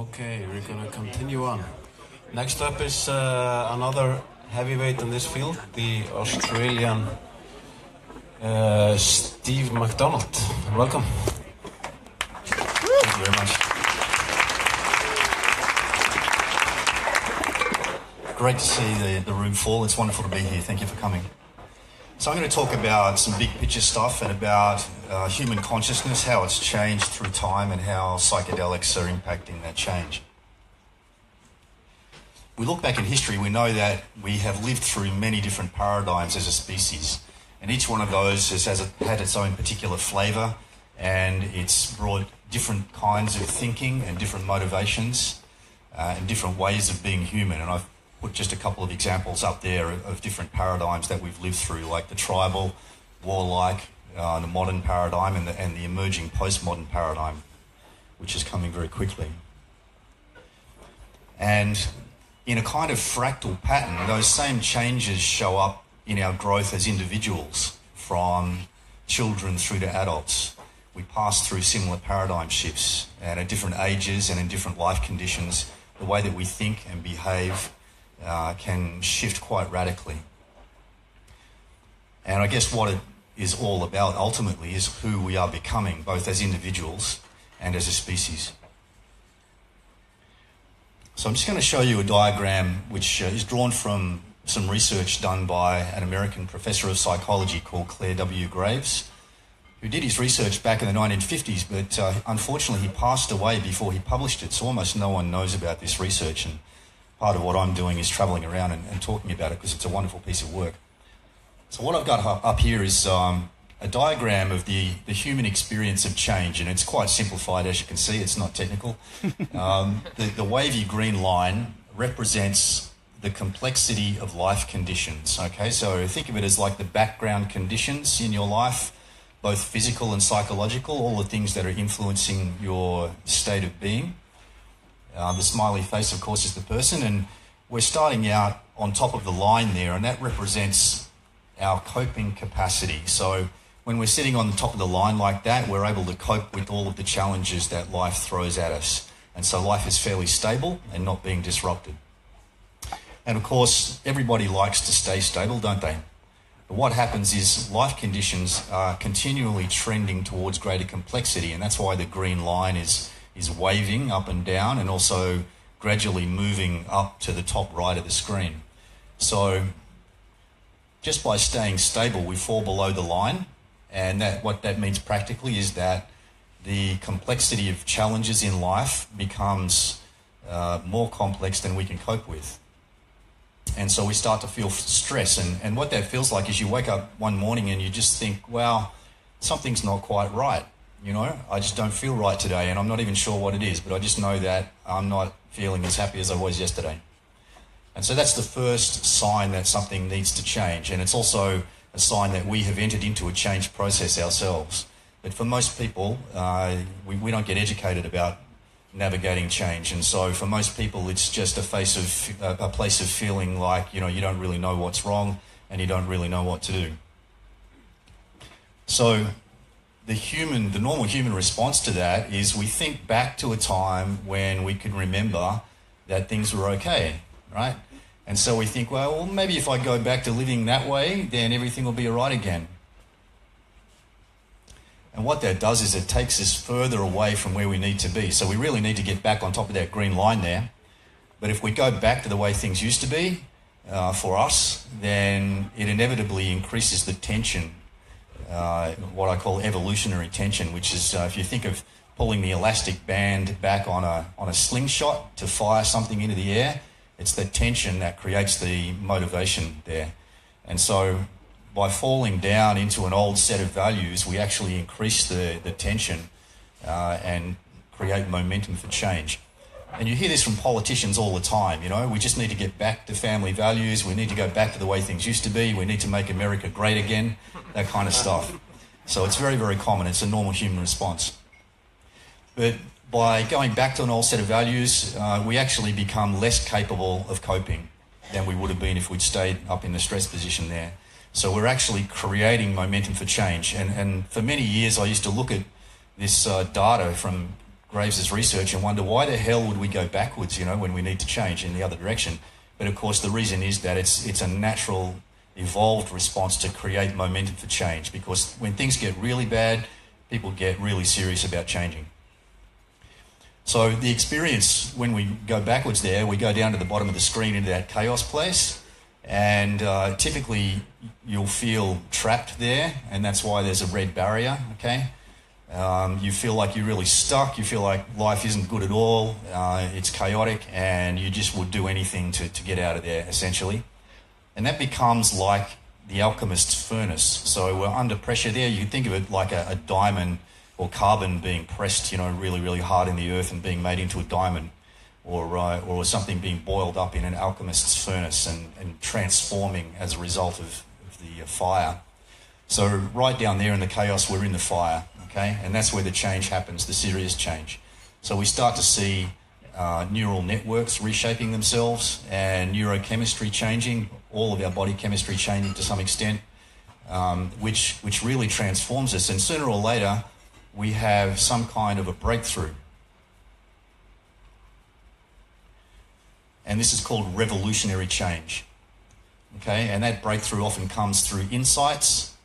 Okay, we're gonna continue on. Next up is another heavyweight in this field, the Australian Steve McDonald. Welcome. Thank you very much. Great to see the room full. It's wonderful to be here. Thank you for coming. So I'm going to talk about some big picture stuff and about human consciousness, how it's changed through time and how psychedelics are impacting that change. We look back in history, we know that we have lived through many different paradigms as a species, and each one of those has had its own particular flavour, and it's brought different kinds of thinking and different motivations and different ways of being human. And I've put just a couple of examples up there of different paradigms that we've lived through, like the tribal, warlike, the modern paradigm, and the emerging postmodern paradigm, which is coming very quickly. And in a kind of fractal pattern, those same changes show up in our growth as individuals, from children through to adults. We pass through similar paradigm shifts, and at different ages and in different life conditions, the way that we think and behave can shift quite radically. And I guess what it is all about ultimately is who we are becoming, both as individuals and as a species. So I'm just going to show you a diagram which is drawn from some research done by an American professor of psychology called Clare W. Graves, who did his research back in the 1950s, but unfortunately he passed away before he published it, so almost no one knows about this research. And part of what I'm doing is travelling around and talking about it because it's a wonderful piece of work. So what I've got up here is a diagram of the human experience of change, and it's quite simplified, as you can see. It's not technical. The wavy green line represents the complexity of life conditions, okay? So think of it as like the background conditions in your life, both physical and psychological, all the things that are influencing your state of being. The smiley face, of course, is the person, and we're starting out on top of the line there, and that represents our coping capacity. So when we're sitting on the top of the line like that, we're able to cope with all of the challenges that life throws at us. And so life is fairly stable and not being disrupted. And of course, everybody likes to stay stable, don't they? But what happens is life conditions are continually trending towards greater complexity, and that's why the green line is waving up and down and also gradually moving up to the top right of the screen. So just by staying stable, we fall below the line, and what that means practically is that the complexity of challenges in life becomes more complex than we can cope with. And so we start to feel stress, and what that feels like is you wake up one morning and you just think, wow, something's not quite right. You know, I just don't feel right today, and I'm not even sure what it is, but I just know that I'm not feeling as happy as I was yesterday. And so that's the first sign that something needs to change, and it's also a sign that we have entered into a change process ourselves. But for most people, we don't get educated about navigating change, and so for most people it's just a place of feeling like, you know, you don't really know what's wrong and you don't really know what to do. So the normal human response to that is we think back to a time when we can remember that things were okay, right? And so we think, well, maybe if I go back to living that way, then everything will be all right again. And what that does is it takes us further away from where we need to be. So we really need to get back on top of that green line there. But if we go back to the way things used to be for us, then it inevitably increases the tension, what I call evolutionary tension, which is if you think of pulling the elastic band back on a slingshot to fire something into the air, it's the tension that creates the motivation there. And so by falling down into an old set of values, we actually increase the tension and create momentum for change. And you hear this from politicians all the time, you know, we just need to get back to family values, we need to go back to the way things used to be, we need to make America great again, that kind of stuff. So it's very, very common, it's a normal human response. But by going back to an old set of values, we actually become less capable of coping than we would have been if we'd stayed up in the stress position there. So we're actually creating momentum for change. And for many years I used to look at this data from Graves' research and wonder why the hell would we go backwards, when we need to change in the other direction. But of course the reason is that it's a natural, evolved response to create momentum for change, because when things get really bad, people get really serious about changing. So the experience, when we go backwards there, we go down to the bottom of the screen into that chaos place, and typically you'll feel trapped there, and that's why there's a red barrier, okay? You feel like you're really stuck, you feel like life isn't good at all, it's chaotic, and you just would do anything to get out of there, essentially. And that becomes like the alchemist's furnace. So we're under pressure there. You can think of it like a diamond or carbon being pressed, really, really hard in the earth and being made into a diamond, or something being boiled up in an alchemist's furnace and transforming as a result of the fire. So right down there in the chaos, we're in the fire, okay? And that's where the change happens, the serious change. So we start to see neural networks reshaping themselves and neurochemistry changing, all of our body chemistry changing to some extent, which really transforms us. And sooner or later, we have some kind of a breakthrough. And this is called revolutionary change. Okay, and that breakthrough often comes through insights,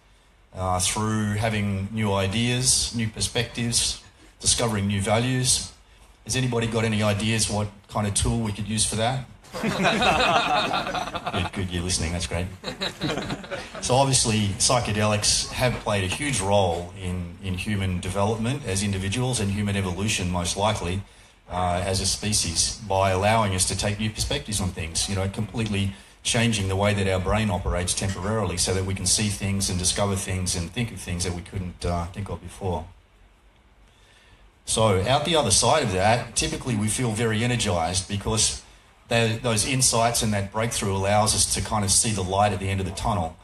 through having new ideas, new perspectives, discovering new values. Has anybody got any ideas what kind of tool we could use for that? Good, you're listening, that's great. So obviously psychedelics have played a huge role in human development as individuals and human evolution, most likely, as a species, by allowing us to take new perspectives on things, completely changing the way that our brain operates temporarily so that we can see things and discover things and think of things that we couldn't think of before. So out the other side of that, typically we feel very energized because those insights and that breakthrough allows us to kind of see the light at the end of the tunnel.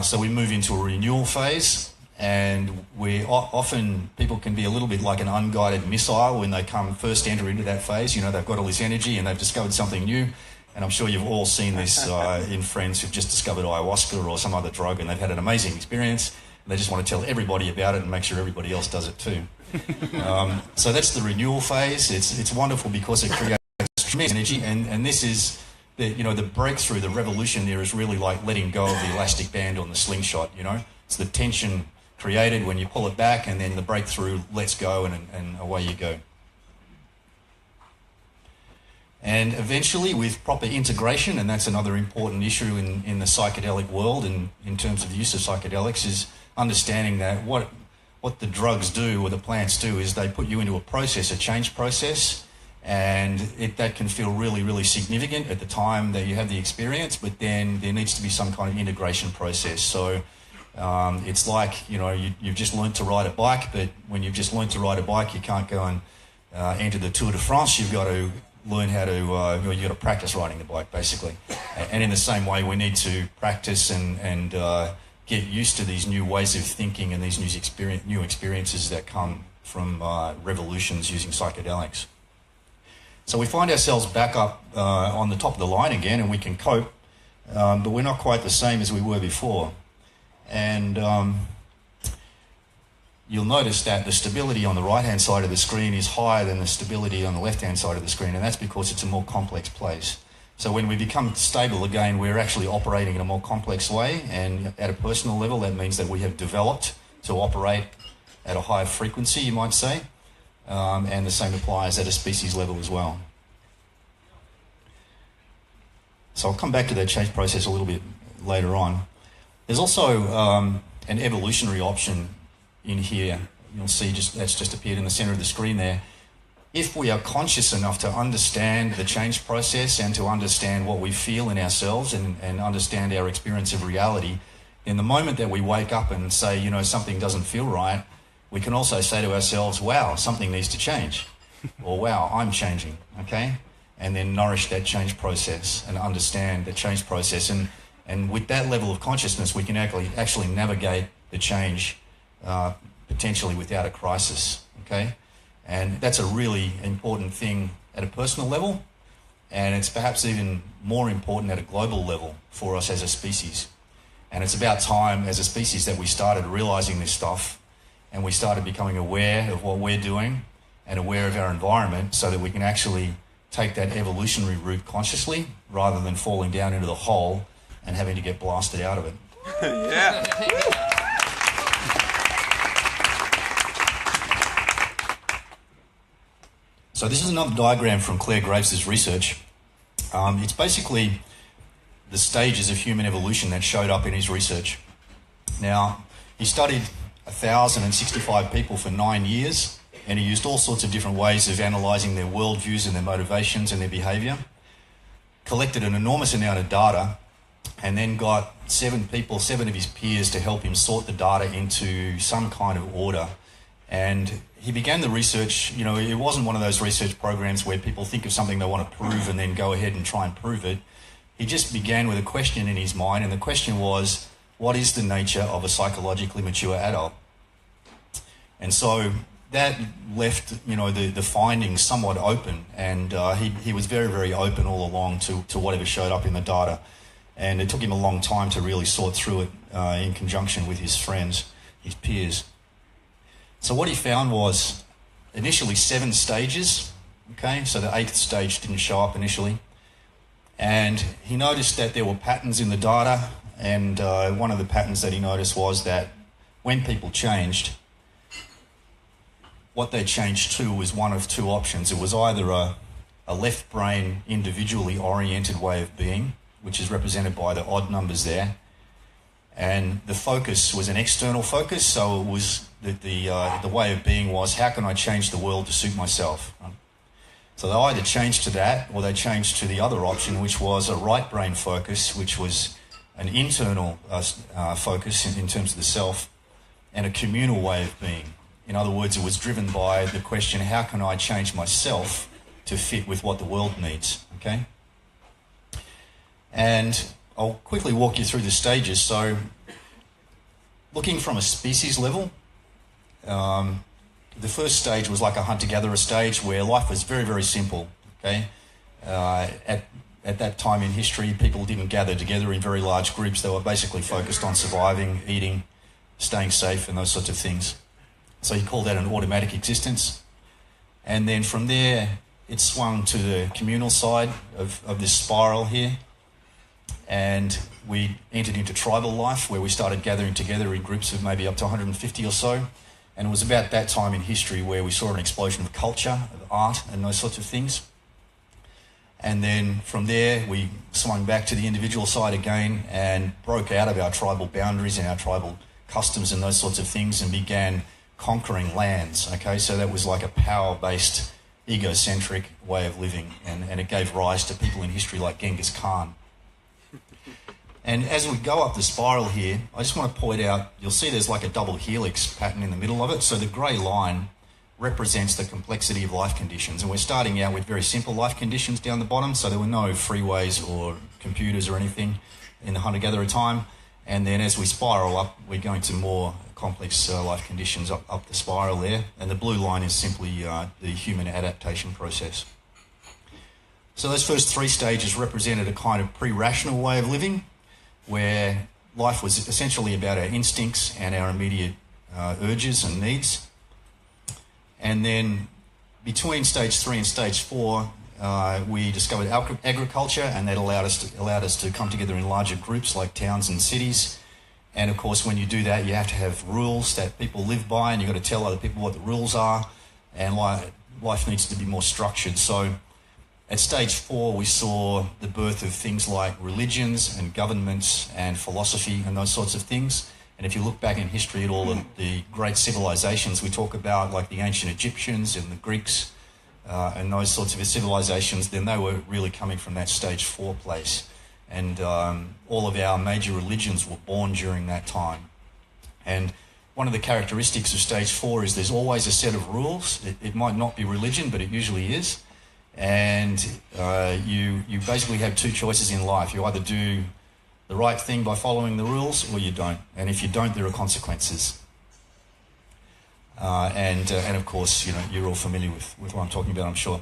So we move into a renewal phase, and often people can be a little bit like an unguided missile when they first enter into that phase. They've got all this energy and they've discovered something new. And I'm sure you've all seen this in friends who've just discovered ayahuasca or some other drug, and they've had an amazing experience. And they just want to tell everybody about it and make sure everybody else does it too. So that's the renewal phase. It's wonderful because it creates tremendous energy, and this is the breakthrough, the revolution there is really like letting go of the elastic band on the slingshot. It's the tension created when you pull it back, and then the breakthrough lets go, and away you go. And eventually, with proper integration, and that's another important issue in the psychedelic world and in terms of the use of psychedelics, is understanding that what the drugs do or the plants do is they put you into a change process, and that can feel really, really significant at the time that you have the experience, but then there needs to be some kind of integration process. So it's like, you've just learned to ride a bike, but when you've just learned to ride a bike, you can't go and enter the Tour de France. You've got to learn how to, you've got to practice riding the bike, basically. And in the same way, we need to practice and get used to these new ways of thinking and these new experiences that come from revolutions using psychedelics. So we find ourselves back up on the top of the line again, and we can cope, but we're not quite the same as we were before. And you'll notice that the stability on the right-hand side of the screen is higher than the stability on the left-hand side of the screen, and that's because it's a more complex place. So when we become stable again, we're actually operating in a more complex way, and at a personal level, that means that we have developed to operate at a higher frequency, you might say, and the same applies at a species level as well. So I'll come back to that change process a little bit later on. There's also an evolutionary option in here. You'll see that's just appeared in the center of the screen there. If we are conscious enough to understand the change process and to understand what we feel in ourselves and understand our experience of reality, in the moment that we wake up and say, something doesn't feel right, we can also say to ourselves, wow, something needs to change. Or wow, I'm changing, okay? And then nourish that change process and understand the change process. And with that level of consciousness, we can actually navigate the change potentially without a crisis, okay? And that's a really important thing at a personal level, and it's perhaps even more important at a global level for us as a species. And it's about time as a species that we started realizing this stuff, and we started becoming aware of what we're doing, and aware of our environment so that we can actually take that evolutionary route consciously rather than falling down into the hole and having to get blasted out of it. Yeah. So this is another diagram from Claire Graves' research. It's basically the stages of human evolution that showed up in his research. Now, he studied 1,065 people for 9 years, and he used all sorts of different ways of analysing their worldviews and their motivations and their behaviour, collected an enormous amount of data, and then got 7 of his peers to help him sort the data into some kind of order. And he began the research, you know, it wasn't one of those research programs where people think of something they want to prove and then go ahead and try and prove it. He just began with a question in his mind, and the question was, what is the nature of a psychologically mature adult? And so that left, you know, the findings somewhat open, and he was very, very open all along to whatever showed up in the data. And it took him a long time to really sort through it in conjunction with his friends, his peers. So what he found was initially 7 stages, okay? So the 8th stage didn't show up initially. And he noticed that there were patterns in the data, and one of the patterns that he noticed was that when people changed, what they changed to was one of 2 options. It was either a left brain individually oriented way of being, which is represented by the odd numbers there, and the focus was an external focus, so it was the way of being was, how can I change the world to suit myself? So they either changed to that, or they changed to the other option, which was a right brain focus, which was an internal focus in terms of the self, and a communal way of being. In other words, it was driven by the question, how can I change myself to fit with what the world needs, okay? And I'll quickly walk you through the stages. So, looking from a species level, the first stage was like a hunter-gatherer stage where life was very, very simple, okay? At that time in history, people didn't gather together in very large groups. They were basically focused on surviving, eating, staying safe, and those sorts of things. So he called that an automatic existence. And then from there, it swung to the communal side of this spiral here. And we entered into tribal life, where we started gathering together in groups of maybe up to 150 or so. And it was about that time in history where we saw an explosion of culture, of art, and those sorts of things. And then from there, we swung back to the individual side again and broke out of our tribal boundaries and our tribal customs and those sorts of things, and began conquering lands, okay? So that was like a power-based, egocentric way of living, and it gave rise to people in history like Genghis Khan. And as we go up the spiral here, I just want to point out, you'll see there's like a double helix pattern in the middle of it. So the grey line represents the complexity of life conditions. And we're starting out with very simple life conditions down the bottom. So there were no freeways or computers or anything in the hunter-gatherer time. And then as we spiral up, we're going to more complex life conditions up the spiral there. And the blue line is simply the human adaptation process. So those first 3 stages represented a kind of pre-rational way of living, where life was essentially about our instincts and our immediate urges and needs. And then between stage 3 and stage 4, we discovered agriculture, and that allowed us to come together in larger groups like towns and cities. And of course, when you do that, you have to have rules that people live by, and you've got to tell other people what the rules are, and life needs to be more structured. So at stage 4, we saw the birth of things like religions and governments and philosophy and those sorts of things. And if you look back in history at all of the great civilizations we talk about, like the ancient Egyptians and the Greeks and those sorts of civilizations, then they were really coming from that stage 4 place. And all of our major religions were born during that time. And one of the characteristics of stage 4 is there's always a set of rules. It might not be religion, but it usually is. And you basically have 2 choices in life. You either do the right thing by following the rules, or you don't. And if you don't, there are consequences. And of course, you know, you're all familiar with what I'm talking about, I'm sure.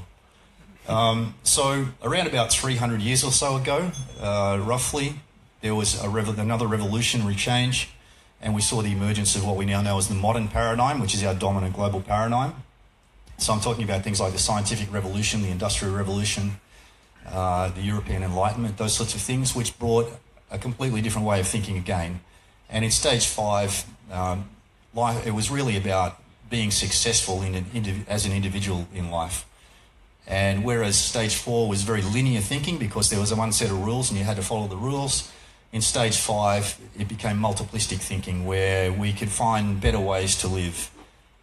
So around about 300 years or so ago, roughly, there was another revolutionary change, and we saw the emergence of what we now know as the modern paradigm, which is our dominant global paradigm. So I'm talking about things like the scientific revolution, the industrial revolution, the European Enlightenment, those sorts of things, which brought a completely different way of thinking again. And in stage 5, it was really about being successful as an individual in life. And whereas stage 4 was very linear thinking because there was one set of rules and you had to follow the rules, in stage 5 it became multiplistic thinking where we could find better ways to live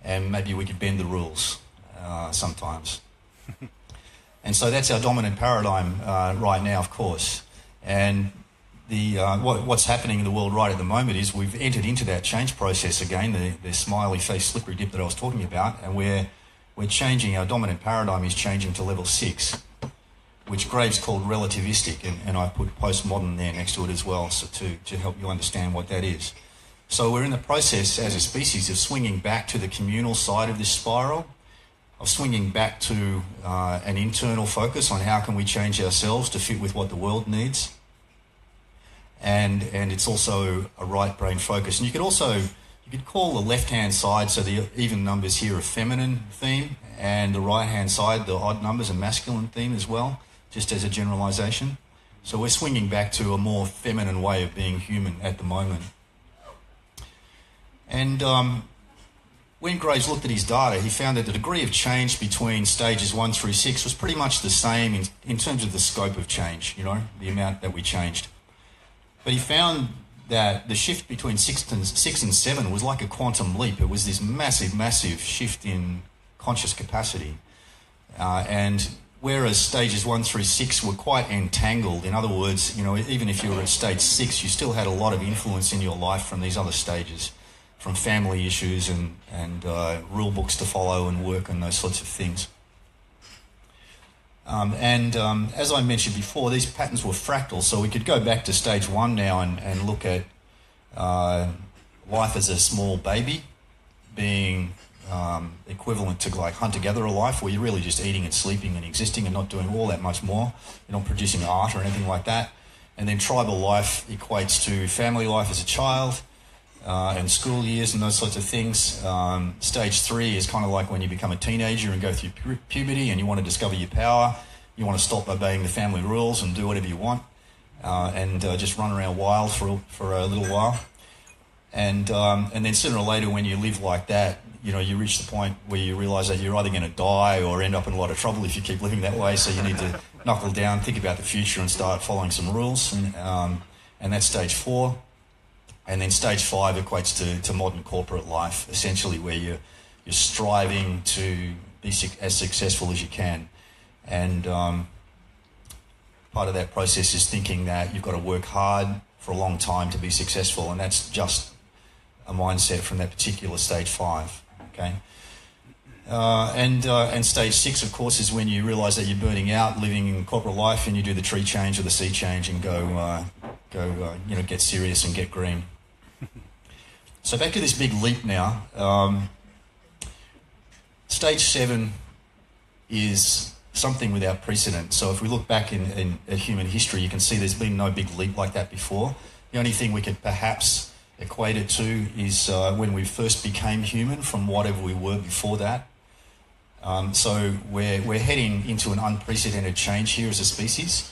and maybe we could bend the rules sometimes. And so that's our dominant paradigm right now, of course. And what's happening in the world right at the moment is we've entered into that change process again, the smiley face slippery dip that I was talking about, and we're changing. Our dominant paradigm is changing to level 6, which Graves called relativistic, and I put postmodern there next to it as well, so to help you understand what that is. So we're in the process as a species of swinging back to the communal side of this spiral, of swinging back to an internal focus on how can we change ourselves to fit with what the world needs. And it's also a right brain focus. And you could call the left-hand side, so the even numbers here, a feminine theme, and the right-hand side, the odd numbers, a masculine theme as well, just as a generalization. So we're swinging back to a more feminine way of being human at the moment. And when Graves looked at his data, he found that the degree of change between stages 1 through 6 was pretty much the same in terms of the scope of change, the amount that we changed. But he found that the shift between 6 and 7 was like a quantum leap. It was this massive, massive shift in conscious capacity. And whereas stages 1 through 6 were quite entangled, in other words, even if you were at stage 6, you still had a lot of influence in your life from these other stages, from family issues and rule books to follow and work and those sorts of things. As I mentioned before, these patterns were fractal, so we could go back to stage 1 now and look at life as a small baby being equivalent to like hunter-gatherer life, where you're really just eating and sleeping and existing and not doing all that much more. You're not producing art or anything like that. And then tribal life equates to family life as a child and school years and those sorts of things. Stage 3 is kind of like when you become a teenager and go through puberty and you want to discover your power. You want to stop obeying the family rules and do whatever you want and just run around wild for a little while. And then sooner or later when you live like that, you reach the point where you realise that you're either going to die or end up in a lot of trouble if you keep living that way. So you need to knuckle down, think about the future and start following some rules. And that's stage 4. And then stage 5 equates to modern corporate life, essentially, where you're striving to be as successful as you can. And part of that process is thinking that you've got to work hard for a long time to be successful, and that's just a mindset from that particular stage 5. Okay. And stage 6, of course, is when you realise that you're burning out, living in corporate life, and you do the tree change or the sea change and go get serious and get green. So back to this big leap now. Stage 7 is something without precedent. So if we look back at human history, you can see there's been no big leap like that before. The only thing we could perhaps equate it to is when we first became human from whatever we were before that. So we're heading into an unprecedented change here as a species.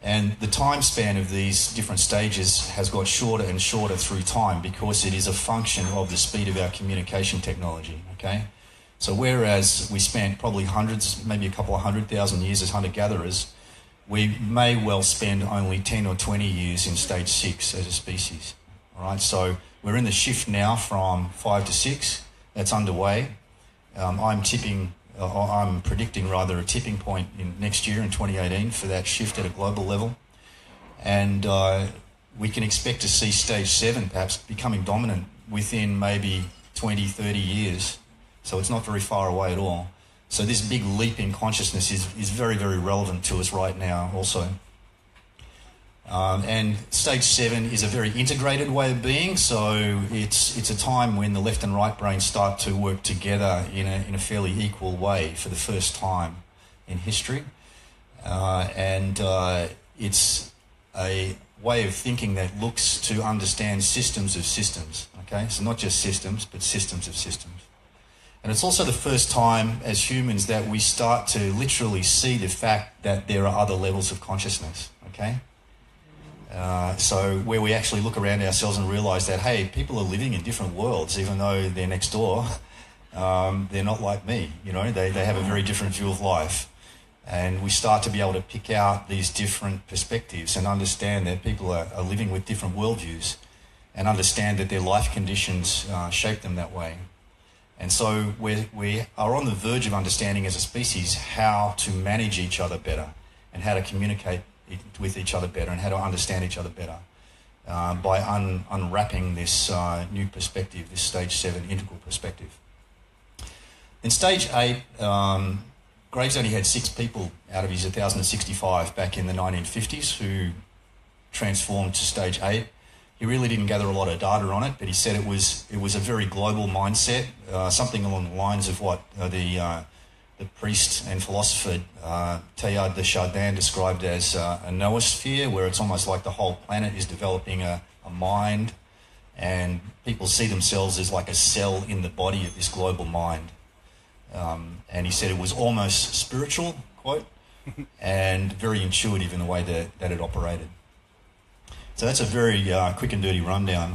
And the time span of these different stages has got shorter and shorter through time because it is a function of the speed of our communication technology, okay? So whereas we spent probably hundreds, maybe a couple of 100,000 years as hunter-gatherers, we may well spend only 10 or 20 years in stage 6 as a species, all right? So we're in the shift now from 5 to 6. That's underway. I'm predicting rather a tipping point in next year in 2018 for that shift at a global level. And we can expect to see stage 7 perhaps becoming dominant within maybe 20, 30 years. So it's not very far away at all. So this big leap in consciousness is very, very relevant to us right now also. And stage 7 is a very integrated way of being, so it's a time when the left and right brain start to work together in a fairly equal way for the first time in history. It's a way of thinking that looks to understand systems of systems, okay? So not just systems, but systems of systems. And it's also the first time as humans that we start to literally see the fact that there are other levels of consciousness, okay? So where we actually look around ourselves and realise that, hey, people are living in different worlds, even though they're next door. They're not like me, you know, they have a very different view of life. And we start to be able to pick out these different perspectives and understand that people are living with different worldviews and understand that their life conditions shape them that way. And so we are on the verge of understanding as a species how to manage each other better and how to communicate with each other better and how to understand each other better by unwrapping this new perspective, this stage 7 integral perspective. In stage 8, Graves only had 6 people out of his 1,065 back in the 1950s who transformed to stage 8. He really didn't gather a lot of data on it, but he said it was a very global mindset, something along the lines of what the priest and philosopher Teilhard de Chardin described as a noosphere, where it's almost like the whole planet is developing a mind, and people see themselves as like a cell in the body of this global mind. And he said it was almost spiritual, quote, and very intuitive in the way that it operated. So that's a very quick and dirty rundown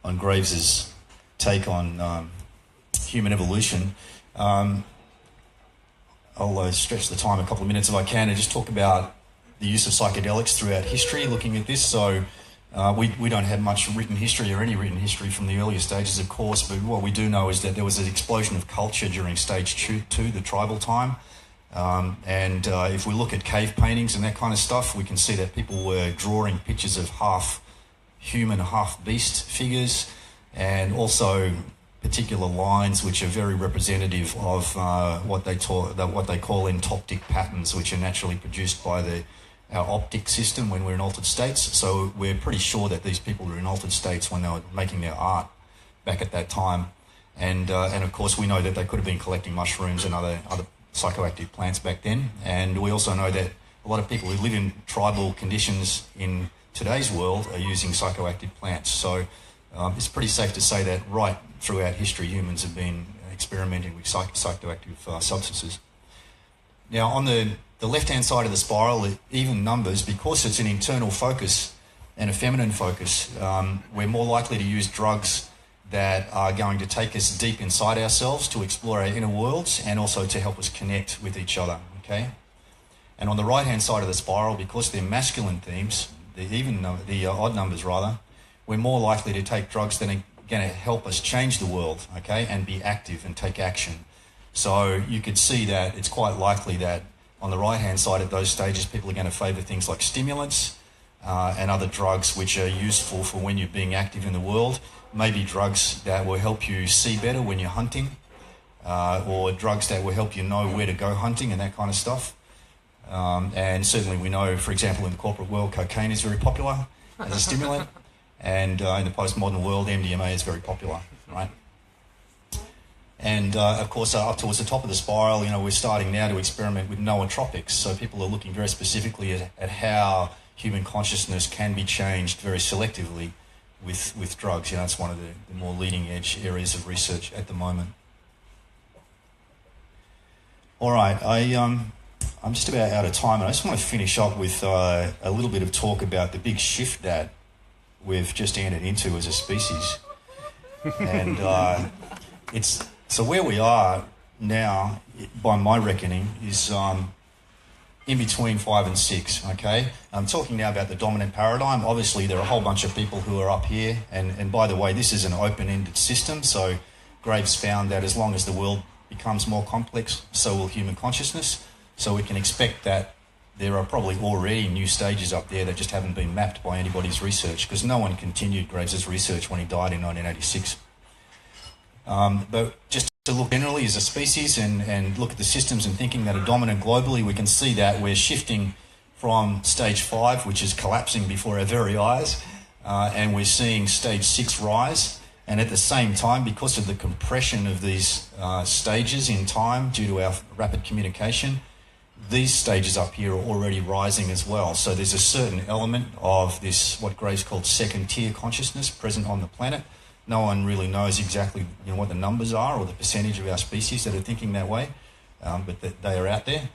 on Graves's take on human evolution. I'll stretch the time a couple of minutes if I can and just talk about the use of psychedelics throughout history, looking at this. So we don't have much written history or any written history from the earlier stages, of course, but what we do know is that there was an explosion of culture during stage 2, the tribal time. And if we look at cave paintings and that kind of stuff, we can see that people were drawing pictures of half human, half beast figures, and also particular lines which are very representative of what they call entoptic patterns, which are naturally produced by our optic system when we're in altered states. So we're pretty sure that these people were in altered states when they were making their art back at that time. And of course we know that they could have been collecting mushrooms and other psychoactive plants back then. And we also know that a lot of people who live in tribal conditions in today's world are using psychoactive plants. So it's pretty safe to say that right throughout history humans have been experimenting with psychoactive substances. Now on the left-hand side of the spiral, even numbers, because it's an internal focus and a feminine focus, we're more likely to use drugs that are going to take us deep inside ourselves to explore our inner worlds and also to help us connect with each other, okay? And on the right-hand side of the spiral, because they're masculine themes, the odd numbers rather, we're more likely to take drugs that are going to help us change the world, okay, and be active and take action. So you could see that it's quite likely that on the right-hand side at those stages, people are going to favour things like stimulants and other drugs which are useful for when you're being active in the world. Maybe drugs that will help you see better when you're hunting, or drugs that will help you know where to go hunting and that kind of stuff. And certainly we know, for example, in the corporate world, cocaine is very popular as a stimulant, and in the postmodern world, MDMA is very popular, right? And of course, up towards the top of the spiral, you know, we're starting now to experiment with nootropics. So people are looking very specifically at how human consciousness can be changed very selectively with drugs. You know, it's one of the more leading edge areas of research at the moment. All right, I'm just about out of time, and I just want to finish up with a little bit of talk about the big shift that we've just entered into as a species. And so where we are now, by my reckoning, is in between 5 and 6, okay? I'm talking now about the dominant paradigm. Obviously, there are a whole bunch of people who are up here, and by the way, this is an open-ended system, so Graves found that as long as the world becomes more complex, so will human consciousness. So we can expect that there are probably already new stages up there that just haven't been mapped by anybody's research, because no one continued Graves's research when he died in 1986. But just to look generally as a species and look at the systems and thinking that are dominant globally, we can see that we're shifting from stage 5, which is collapsing before our very eyes, and we're seeing stage 6 rise. And at the same time, because of the compression of these stages in time due to our rapid communication, these stages up here are already rising as well. So there's a certain element of this, what Graves called second tier consciousness, present on the planet, No one really knows exactly what the numbers are or the percentage of our species that are thinking that way, but they are out there.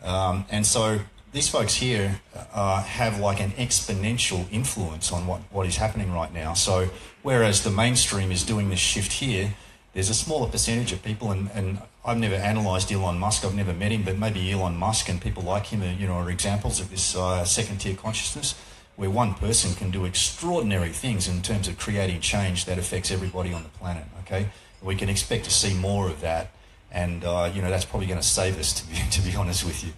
And so these folks here have like an exponential influence on what is happening right now. So whereas the mainstream is doing this shift here, there's a smaller percentage of people, and I've never analysed Elon Musk, I've never met him, but maybe Elon Musk and people like him are examples of this second-tier consciousness, where one person can do extraordinary things in terms of creating change that affects everybody on the planet, okay? We can expect to see more of that, and that's probably going to save us, to be honest with you.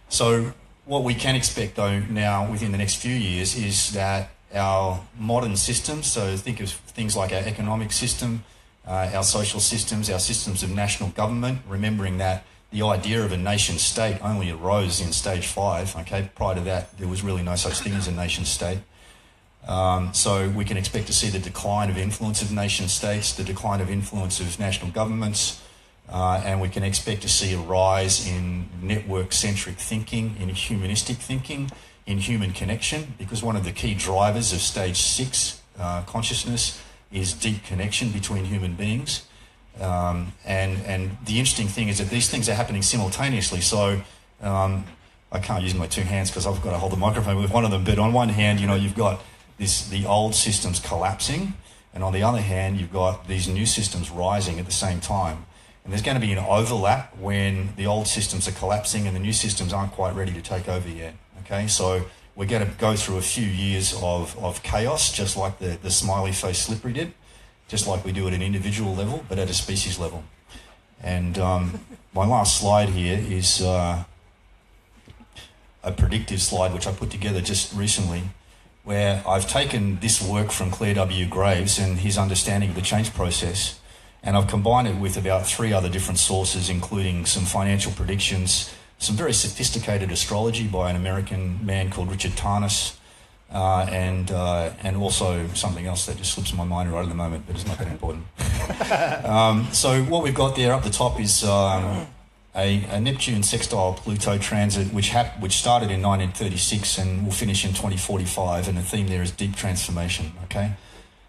So what we can expect, though, now within the next few years is that our modern systems, so think of things like our economic system, our social systems, our systems of national government, remembering that the idea of a nation state only arose in stage 5, okay? Prior to that, there was really no such thing as a nation state. So we can expect to see the decline of influence of nation states, the decline of influence of national governments, and we can expect to see a rise in network-centric thinking, in humanistic thinking, in human connection, because one of the key drivers of stage 6 consciousness is deep connection between human beings. And the interesting thing is that these things are happening simultaneously. So I can't use my two hands because I've got to hold the microphone with one of them, but on one hand, you've got the old systems collapsing, and on the other hand, you've got these new systems rising at the same time. And there's going to be an overlap when the old systems are collapsing and the new systems aren't quite ready to take over yet. Okay, so we're going to go through a few years of chaos, just like the smiley face slippery did, just like we do at an individual level, but at a species level. And my last slide here is a predictive slide which I put together just recently, where I've taken this work from Clare W. Graves and his understanding of the change process, and I've combined it with about 3 other different sources, including some financial predictions, some very sophisticated astrology by an American man called Richard Tarnas, and also something else that just slips my mind right at the moment, but it's not that important. So what we've got there up the top is a Neptune sextile Pluto transit, which started in 1936 and will finish in 2045, and the theme there is deep transformation. Okay,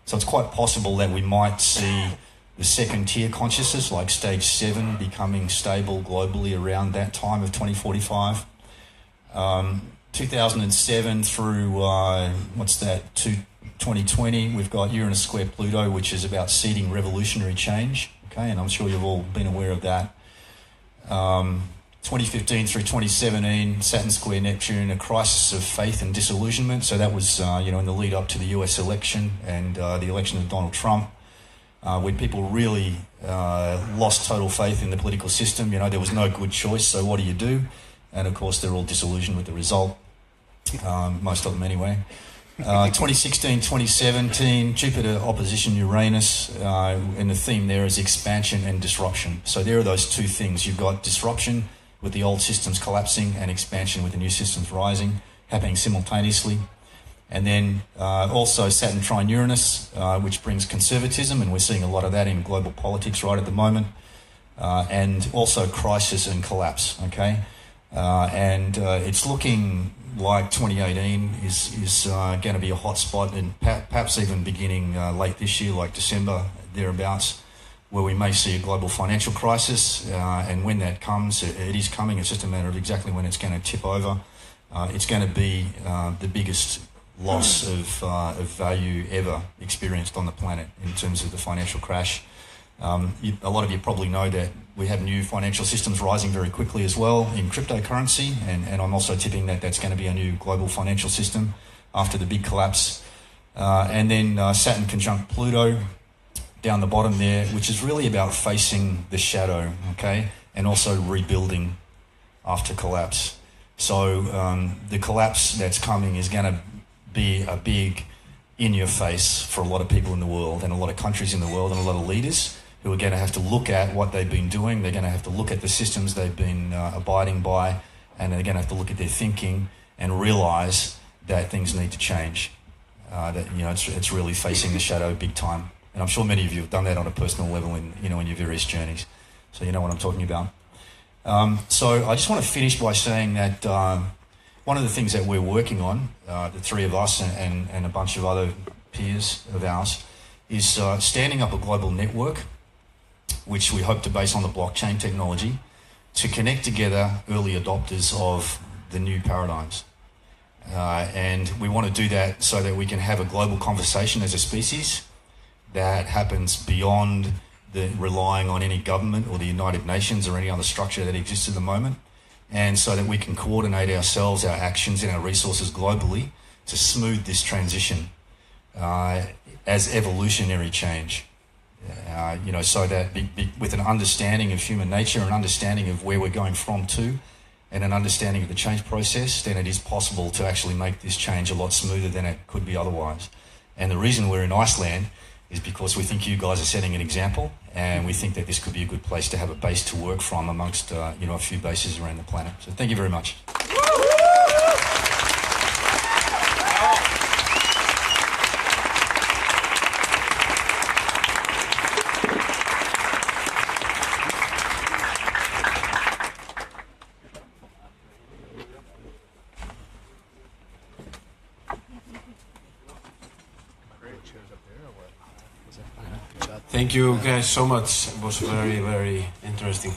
so it's quite possible that we might see the second tier consciousness, like stage 7, becoming stable globally around that time of 2045. 2007 through 2020, we've got Uranus square Pluto, which is about seeding revolutionary change. Okay, and I'm sure you've all been aware of that. 2015 through 2017, Saturn square Neptune, a crisis of faith and disillusionment. So that was in the lead up to the US election and the election of Donald Trump. When people really lost total faith in the political system, there was no good choice, so what do? And of course, they're all disillusioned with the result, most of them anyway. 2016, 2017, Jupiter opposition Uranus, and the theme there is expansion and disruption. So there are those two things. You've got disruption with the old systems collapsing and expansion with the new systems rising, happening simultaneously. And then also Saturn trine Uranus, which brings conservatism, and we're seeing a lot of that in global politics right at the moment, and also crisis and collapse, okay? And it's looking like 2018 is going to be a hot spot, and perhaps even beginning late this year, like December, thereabouts, where we may see a global financial crisis, and when that comes, it is coming, it's just a matter of exactly when it's going to tip over. It's going to be the biggest loss of value ever experienced on the planet in terms of the financial crash. A lot of you probably know that we have new financial systems rising very quickly as well in cryptocurrency, and I'm also tipping that that's going to be a new global financial system after the big collapse. And then Saturn conjunct Pluto down the bottom there, which is really about facing the shadow, okay, and also rebuilding after collapse. So the collapse that's coming is going to be a big in your face for a lot of people in the world and a lot of countries in the world and a lot of leaders who are going to have to look at what they've been doing. They're going to have to look at the systems they've been abiding by, and they're going to have to look at their thinking and realise that things need to change. That it's really facing the shadow big time, and I'm sure many of you have done that on a personal level in your various journeys, so you know what I'm talking about. So I just want to finish by saying that one of the things that we're working on, the three of us and a bunch of other peers of ours, is standing up a global network, which we hope to base on the blockchain technology, to connect together early adopters of the new paradigms. And we want to do that so that we can have a global conversation as a species that happens beyond relying on any government or the United Nations or any other structure that exists at the moment, and so that we can coordinate ourselves, our actions and our resources globally to smooth this transition as evolutionary change. So that with an understanding of human nature, an understanding of where we're going from to, and an understanding of the change process, then it is possible to actually make this change a lot smoother than it could be otherwise. And the reason we're in Iceland is because we think you guys are setting an example, and we think that this could be a good place to have a base to work from amongst a few bases around the planet. So thank you very much. Thank you guys so much. It was very, very interesting.